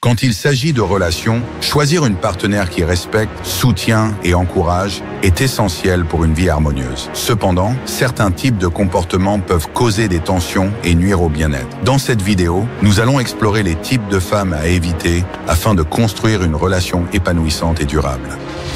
Quand il s'agit de relations, choisir une partenaire qui respecte, soutient et encourage est essentiel pour une vie harmonieuse. Cependant, certains types de comportements peuvent causer des tensions et nuire au bien-être. Dans cette vidéo, nous allons explorer les types de femmes à éviter afin de construire une relation épanouissante et durable.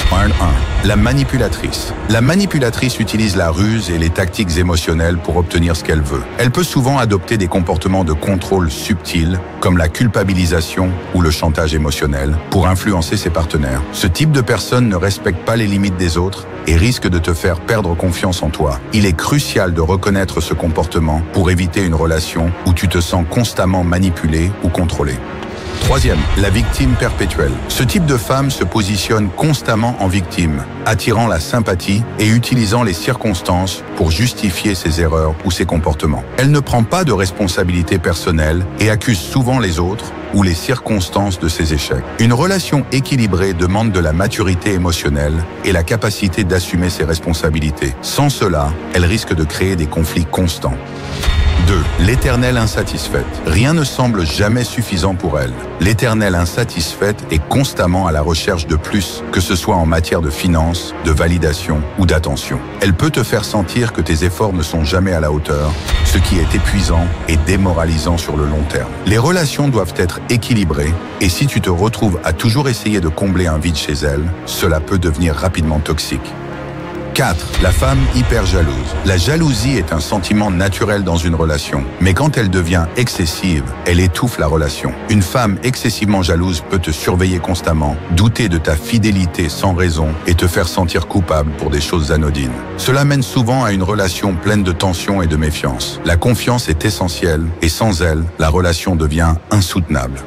Point 1. La manipulatrice. La manipulatrice utilise la ruse et les tactiques émotionnelles pour obtenir ce qu'elle veut. Elle peut souvent adopter des comportements de contrôle subtils, comme la culpabilisation ou le chantage émotionnel, pour influencer ses partenaires. Ce type de personne ne respecte pas les limites des autres et risque de te faire perdre confiance en toi. Il est crucial de reconnaître ce comportement pour éviter une relation où tu te sens constamment manipulé ou contrôlé. Troisième, la victime perpétuelle. Ce type de femme se positionne constamment en victime, attirant la sympathie et utilisant les circonstances pour justifier ses erreurs ou ses comportements. Elle ne prend pas de responsabilité personnelle et accuse souvent les autres ou les circonstances de ses échecs. Une relation équilibrée demande de la maturité émotionnelle et la capacité d'assumer ses responsabilités. Sans cela, elle risque de créer des conflits constants. 2. L'éternelle insatisfaite. Rien ne semble jamais suffisant pour elle. L'éternelle insatisfaite est constamment à la recherche de plus, que ce soit en matière de finances, de validation ou d'attention. Elle peut te faire sentir que tes efforts ne sont jamais à la hauteur, ce qui est épuisant et démoralisant sur le long terme. Les relations doivent être équilibrées et si tu te retrouves à toujours essayer de combler un vide chez elle, cela peut devenir rapidement toxique. 4. La femme hyper jalouse. La jalousie est un sentiment naturel dans une relation, mais quand elle devient excessive, elle étouffe la relation. Une femme excessivement jalouse peut te surveiller constamment, douter de ta fidélité sans raison et te faire sentir coupable pour des choses anodines. Cela mène souvent à une relation pleine de tension et de méfiance. La confiance est essentielle et sans elle, la relation devient insoutenable.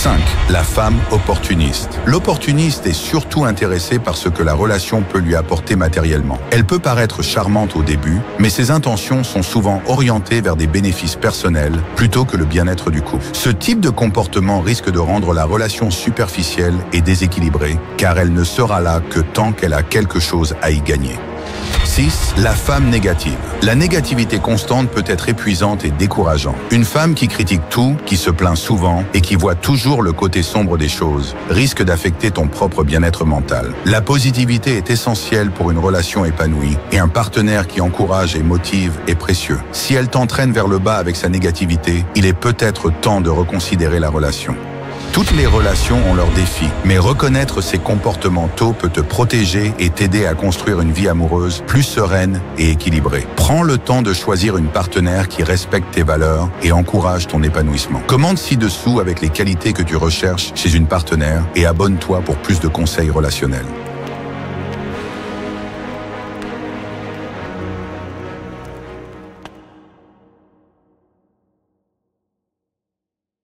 5. La femme opportuniste. L'opportuniste est surtout intéressée par ce que la relation peut lui apporter matériellement. Elle peut paraître charmante au début, mais ses intentions sont souvent orientées vers des bénéfices personnels plutôt que le bien-être du couple. Ce type de comportement risque de rendre la relation superficielle et déséquilibrée, car elle ne sera là que tant qu'elle a quelque chose à y gagner. 6. La femme négative. La négativité constante peut être épuisante et décourageante. Une femme qui critique tout, qui se plaint souvent et qui voit toujours le côté sombre des choses risque d'affecter ton propre bien-être mental. La positivité est essentielle pour une relation épanouie et un partenaire qui encourage et motive est précieux. Si elle t'entraîne vers le bas avec sa négativité, il est peut-être temps de reconsidérer la relation. Toutes les relations ont leurs défis, mais reconnaître ces comportements tôt peut te protéger et t'aider à construire une vie amoureuse plus sereine et équilibrée. Prends le temps de choisir une partenaire qui respecte tes valeurs et encourage ton épanouissement. Commente ci-dessous avec les qualités que tu recherches chez une partenaire et abonne-toi pour plus de conseils relationnels.